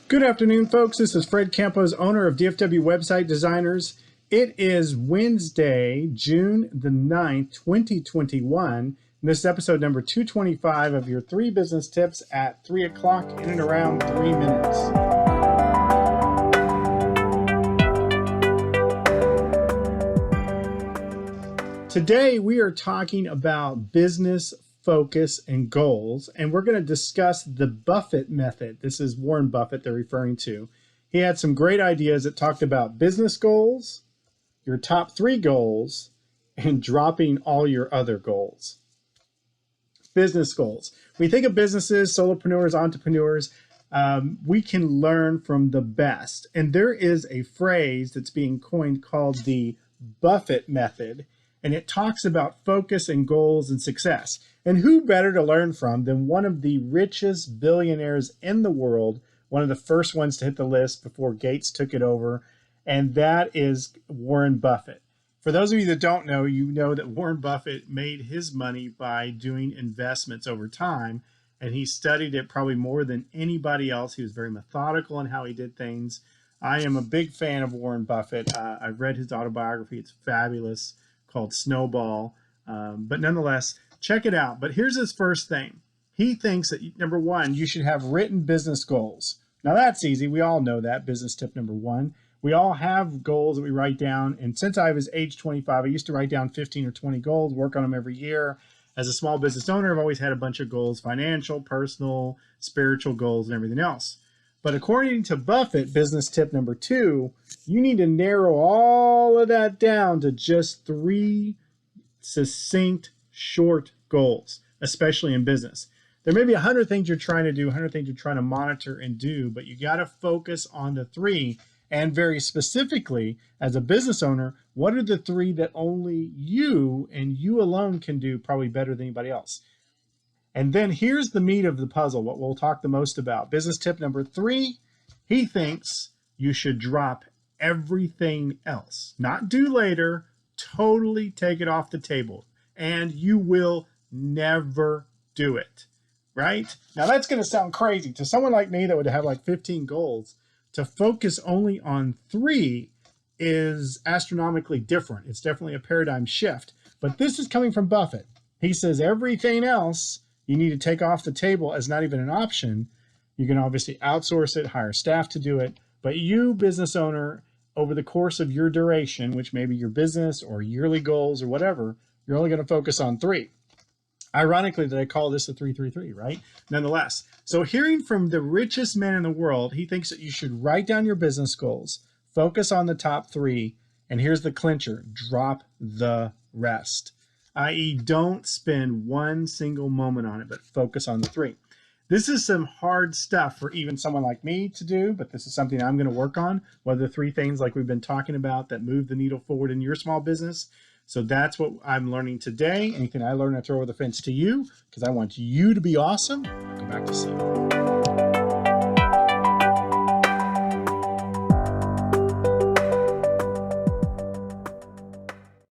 Good afternoon, folks. This is Fred Campos, owner of DFW Website Designers. It is Wednesday, June the 9th, 2021. And this is episode number 225 of your 3 business tips at 3 o'clock in and around 3 minutes. Today, we are talking about business focus and goals, and we're going to discuss the Buffett method. This is Warren Buffett they're referring to. He had some great ideas that talked about business goals, your top 3 goals, and dropping all your other goals. Business goals. When you think of businesses, solopreneurs, entrepreneurs, we can learn from the best. And there is a phrase that's being coined called the Buffett method, and it talks about focus and goals and success. And who better to learn from than one of the richest billionaires in the world, one of the first ones to hit the list before Gates took it over, and that is Warren Buffett. For those of you that don't know, you know that Warren Buffett made his money by doing investments over time, and he studied it probably more than anybody else. He was very methodical in how he did things. I am a big fan of Warren Buffett. I've read his autobiography. It's fabulous, called Snowball. But nonetheless, check it out. But here's his first thing. He thinks that, number 1, you should have written business goals. Now that's easy. We all know that. Business tip number 1. We all have goals that we write down. And since I was age 25, I used to write down 15 or 20 goals, work on them every year. As a small business owner, I've always had a bunch of goals: financial, personal, spiritual goals, and everything else. But according to Buffett, business tip number 2, you need to narrow all of that down to just 3 succinct, short goals, especially in business. There may be 100 things you're trying to do, 100 things you're trying to monitor and do, but you got to focus on the 3. And very specifically, as a business owner, what are the 3 that only you and you alone can do probably better than anybody else? And then here's the meat of the puzzle, what we'll talk the most about. Business tip number 3, he thinks you should drop everything else. Not do later, totally take it off the table. And you will never do it, right? Now that's going to sound crazy. To someone like me that would have like 15 goals, to focus only on 3 is astronomically different. It's definitely a paradigm shift. But this is coming from Buffett. He says everything else you need to take off the table as not even an option. You can obviously outsource it, hire staff to do it. But you, business owner, over the course of your duration, which may be your business or yearly goals or whatever, you're only going to focus on 3. Ironically, that I call this the 3-3-3, right? Nonetheless, so hearing from the richest man in the world, he thinks that you should write down your business goals, focus on the top 3, and here's the clincher: drop the rest. I.e., don't spend one single moment on it, but focus on the 3. This is some hard stuff for even someone like me to do, but this is something I'm going to work on. What are the 3 things like we've been talking about that move the needle forward in your small business? So that's what I'm learning today. Anything I learn, I throw over the fence to you because I want you to be awesome. I'll go back to sleep.